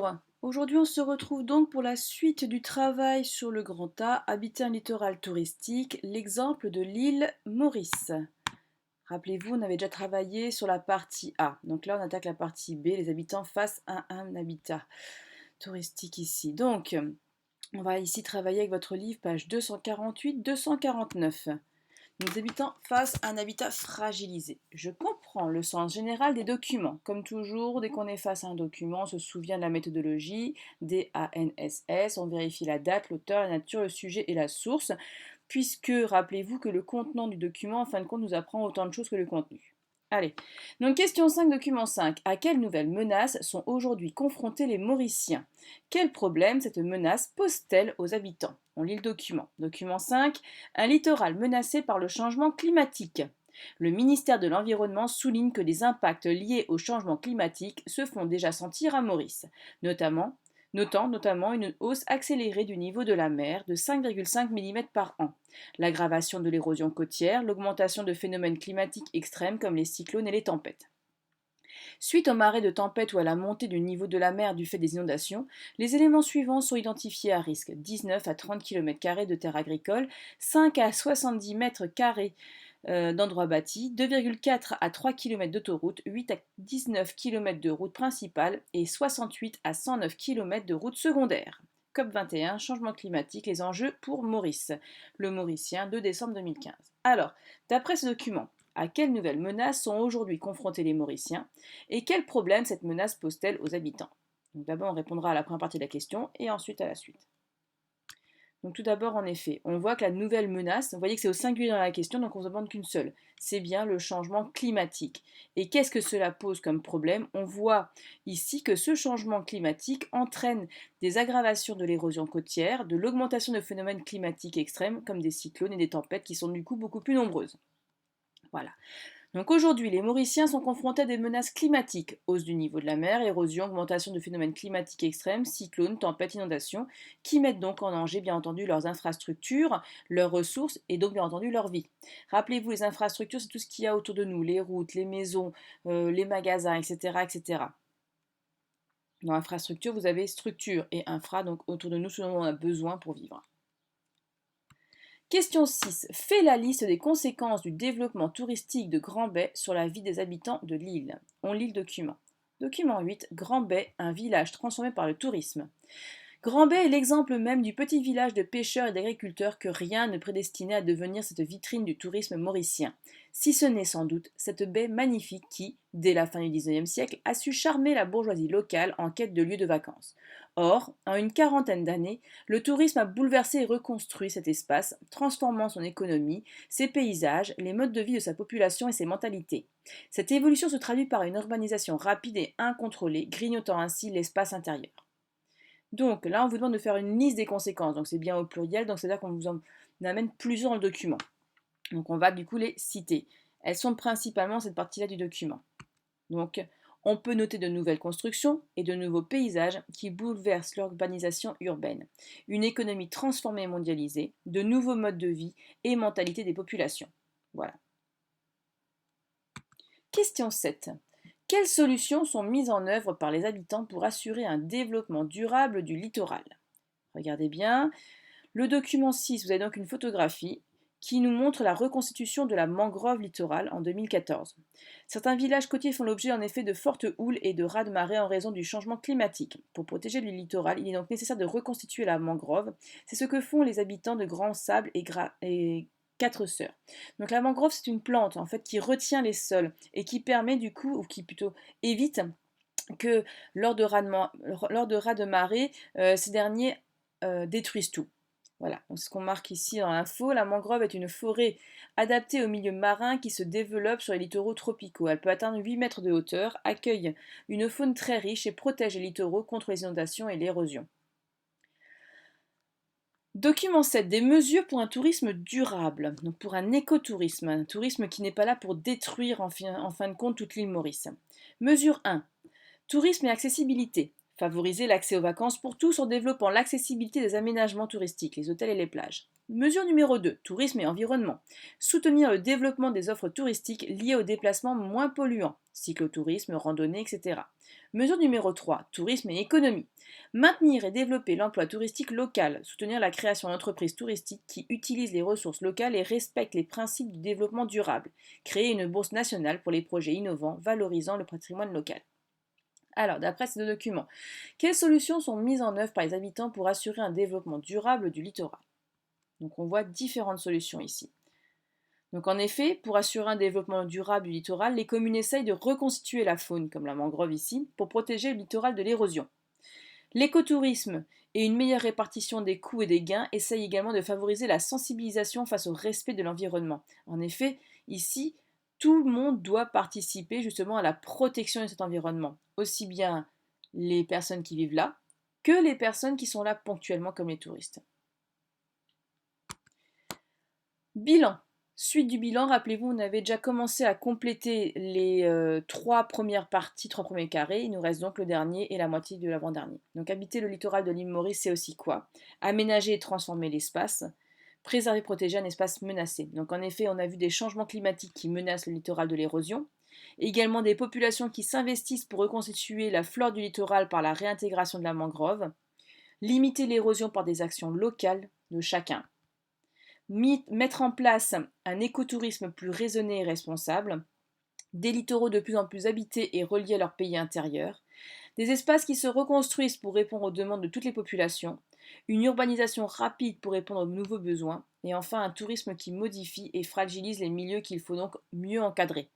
Bonjour, aujourd'hui on se retrouve donc pour la suite du travail sur le Grand A, habiter un littoral touristique, l'exemple de l'île Maurice. Rappelez-vous, on avait déjà travaillé sur la partie A, donc là on attaque la partie B, les habitants face à un habitat touristique ici. Donc, on va ici travailler avec votre livre, page 248-249. Nos habitants face à un habitat fragilisé. Je comprends le sens général des documents. Comme toujours, dès qu'on est face à un document, on se souvient de la méthodologie, DANSS, on vérifie la date, l'auteur, la nature, le sujet et la source, puisque rappelez-vous que le contenant du document, en fin de compte, nous apprend autant de choses que le contenu. Allez, donc question 5, document 5. À quelles nouvelles menaces sont aujourd'hui confrontés les Mauriciens? Quel problème cette menace pose-t-elle aux habitants? On lit le document. Document 5. Un littoral menacé par le changement climatique. Le ministère de l'Environnement souligne que les impacts liés au changement climatique se font déjà sentir à Maurice, notamment notant notamment une hausse accélérée du niveau de la mer de 5,5 mm par an, l'aggravation de l'érosion côtière, l'augmentation de phénomènes climatiques extrêmes comme les cyclones et les tempêtes. Suite aux marées de tempête ou à la montée du niveau de la mer du fait des inondations, les éléments suivants sont identifiés à risque: 19 à 30 km² de terres agricoles, 5 à 70 mètres carrés d'endroits bâtis, 2,4 à 3 km d'autoroute, 8 à 19 km de routes principales et 68 à 109 km de routes secondaires. COP 21, changement climatique, les enjeux pour Maurice. Le Mauricien, 2 décembre 2015. Alors, d'après ce document, à quelles nouvelles menaces sont aujourd'hui confrontés les Mauriciens et quels problèmes cette menace pose-t-elle aux habitants? Donc d'abord, on répondra à la première partie de la question et ensuite à la suite. Donc tout d'abord, en effet, on voit que la nouvelle menace, vous voyez que c'est au singulier dans la question, donc on ne se demande qu'une seule, c'est bien le changement climatique. Et qu'est-ce que cela pose comme problème? On voit ici que ce changement climatique entraîne des aggravations de l'érosion côtière, de l'augmentation de phénomènes climatiques extrêmes comme des cyclones et des tempêtes qui sont du coup beaucoup plus nombreuses. Voilà. Donc aujourd'hui, les Mauriciens sont confrontés à des menaces climatiques: hausse du niveau de la mer, érosion, augmentation de phénomènes climatiques extrêmes, cyclones, tempêtes, inondations, qui mettent donc en danger bien entendu leurs infrastructures, leurs ressources et donc bien entendu leur vie. Rappelez-vous, les infrastructures, c'est tout ce qu'il y a autour de nous, les routes, les maisons, les magasins, etc., etc. Dans infrastructure, vous avez structure et infra, donc autour de nous, ce dont on a besoin pour vivre. Question 6. Fais la liste des conséquences du développement touristique de Grand Bay sur la vie des habitants de l'île. On lit le document. Document 8. Grand Bay, un village transformé par le tourisme. Grand Bay est l'exemple même du petit village de pêcheurs et d'agriculteurs que rien ne prédestinait à devenir cette vitrine du tourisme mauricien. Si ce n'est sans doute cette baie magnifique qui, dès la fin du XIXe siècle, a su charmer la bourgeoisie locale en quête de lieux de vacances. Or, en une quarantaine d'années, le tourisme a bouleversé et reconstruit cet espace, transformant son économie, ses paysages, les modes de vie de sa population et ses mentalités. Cette évolution se traduit par une urbanisation rapide et incontrôlée, grignotant ainsi l'espace intérieur. Donc là, on vous demande de faire une liste des conséquences. Donc c'est bien au pluriel, donc c'est-à-dire qu'on vous en amène plusieurs dans le document. Donc on va du coup les citer. Elles sont principalement cette partie-là du document. Donc on peut noter de nouvelles constructions et de nouveaux paysages qui bouleversent l'urbanisation urbaine, une économie transformée et mondialisée, de nouveaux modes de vie et mentalités des populations. Voilà. Question 7. Quelles solutions sont mises en œuvre par les habitants pour assurer un développement durable du littoral? Regardez bien. Le document 6, vous avez donc une photographie qui nous montre la reconstitution de la mangrove littorale en 2014. Certains villages côtiers font l'objet en effet de fortes houles et de raz-de-marée en raison du changement climatique. Pour protéger le littoral, il est donc nécessaire de reconstituer la mangrove. C'est ce que font les habitants de Grand Sable et Quatre Sœurs. Donc la mangrove, c'est une plante en fait qui retient les sols et qui permet du coup, ou qui plutôt évite que lors de raz de marée, ces derniers détruisent tout. Voilà, donc ce qu'on marque ici dans l'info, la mangrove est une forêt adaptée au milieu marin qui se développe sur les littoraux tropicaux. Elle peut atteindre 8 mètres de hauteur, accueille une faune très riche et protège les littoraux contre les inondations et l'érosion. Document 7. Des mesures pour un tourisme durable, donc pour un écotourisme, un tourisme qui n'est pas là pour détruire en fin de compte toute l'île Maurice. Mesure 1. Tourisme et accessibilité. Favoriser l'accès aux vacances pour tous en développant l'accessibilité des aménagements touristiques, les hôtels et les plages. Mesure numéro 2, tourisme et environnement. Soutenir le développement des offres touristiques liées aux déplacements moins polluants, cyclotourisme, randonnée, etc. Mesure numéro 3, tourisme et économie. Maintenir et développer l'emploi touristique local, soutenir la création d'entreprises touristiques qui utilisent les ressources locales et respectent les principes du développement durable. Créer une bourse nationale pour les projets innovants valorisant le patrimoine local. Alors, d'après ces deux documents, quelles solutions sont mises en œuvre par les habitants pour assurer un développement durable du littoral? Donc on voit différentes solutions ici. Donc en effet, pour assurer un développement durable du littoral, les communes essayent de reconstituer la faune, comme la mangrove ici, pour protéger le littoral de l'érosion. L'écotourisme et une meilleure répartition des coûts et des gains essayent également de favoriser la sensibilisation face au respect de l'environnement. En effet, ici, tout le monde doit participer justement à la protection de cet environnement, aussi bien les personnes qui vivent là que les personnes qui sont là ponctuellement comme les touristes. Bilan. Suite du bilan, rappelez-vous, on avait déjà commencé à compléter les trois premières parties, trois premiers carrés. Il nous reste donc le dernier et la moitié de l'avant-dernier. Donc habiter le littoral de l'île Maurice, c'est aussi quoi? Aménager et transformer l'espace. Préserver et protéger un espace menacé. Donc en effet, on a vu des changements climatiques qui menacent le littoral de l'érosion. Également des populations qui s'investissent pour reconstituer la flore du littoral par la réintégration de la mangrove. Limiter l'érosion par des actions locales de chacun. Mettre en place un écotourisme plus raisonné et responsable, des littoraux de plus en plus habités et reliés à leur pays intérieur, des espaces qui se reconstruisent pour répondre aux demandes de toutes les populations, une urbanisation rapide pour répondre aux nouveaux besoins, et enfin un tourisme qui modifie et fragilise les milieux qu'il faut donc mieux encadrer.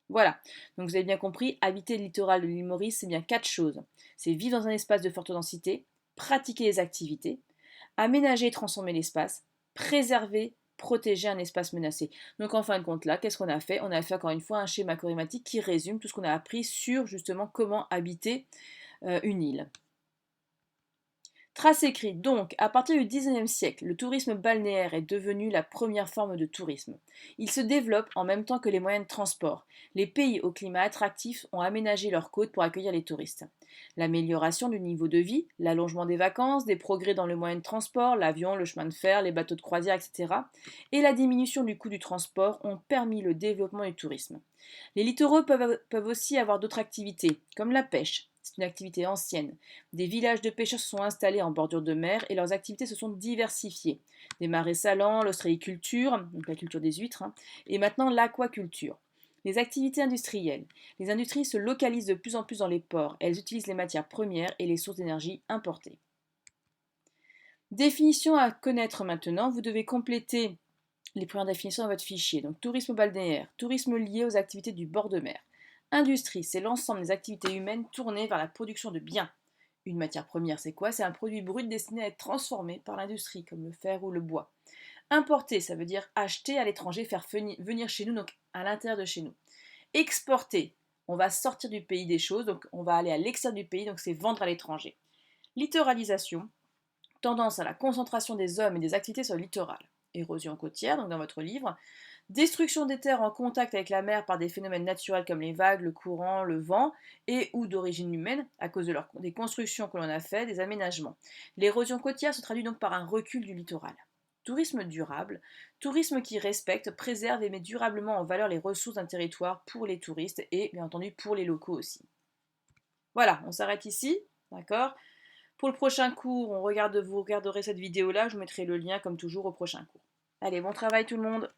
Voilà, donc vous avez bien compris, habiter le littoral de l'île Maurice, c'est bien quatre choses. C'est vivre dans un espace de forte densité, pratiquer les activités, aménager et transformer l'espace, préserver, protéger un espace menacé. Donc en fin de compte là, qu'est-ce qu'on a fait? On a fait encore une fois un schéma chorématique qui résume tout ce qu'on a appris sur justement comment habiter une île. Trace écrite. Donc, à partir du 19e siècle, le tourisme balnéaire est devenu la première forme de tourisme. Il se développe en même temps que les moyens de transport. Les pays au climat attractif ont aménagé leurs côtes pour accueillir les touristes. L'amélioration du niveau de vie, l'allongement des vacances, des progrès dans le moyen de transport, l'avion, le chemin de fer, les bateaux de croisière, etc., et la diminution du coût du transport ont permis le développement du tourisme. Les littoraux peuvent aussi avoir d'autres activités, comme la pêche. C'est une activité ancienne. Des villages de pêcheurs se sont installés en bordure de mer et leurs activités se sont diversifiées. Des marais salants, l'ostréiculture, donc la culture des huîtres, et maintenant l'aquaculture. Les activités industrielles. Les industries se localisent de plus en plus dans les ports. Elles utilisent les matières premières et les sources d'énergie importées. Définition à connaître maintenant. Vous devez compléter les premières définitions dans votre fichier. Donc tourisme balnéaire, tourisme lié aux activités du bord de mer. Industrie, c'est l'ensemble des activités humaines tournées vers la production de biens. Une matière première, c'est quoi? C'est un produit brut destiné à être transformé par l'industrie, comme le fer ou le bois. Importer, ça veut dire acheter à l'étranger, faire venir chez nous, donc à l'intérieur de chez nous. Exporter, on va sortir du pays des choses, donc on va aller à l'extérieur du pays, donc c'est vendre à l'étranger. Littoralisation, tendance à la concentration des hommes et des activités sur le littoral. Érosion côtière, donc dans votre livre. Destruction des terres en contact avec la mer par des phénomènes naturels comme les vagues, le courant, le vent, et ou d'origine humaine, à cause des constructions que l'on a fait, des aménagements. L'érosion côtière se traduit donc par un recul du littoral. Tourisme durable, tourisme qui respecte, préserve et met durablement en valeur les ressources d'un territoire pour les touristes et bien entendu pour les locaux aussi. Voilà, on s'arrête ici, d'accord? Pour le prochain cours, vous regarderez cette vidéo-là, je vous mettrai le lien comme toujours au prochain cours. Allez, bon travail tout le monde!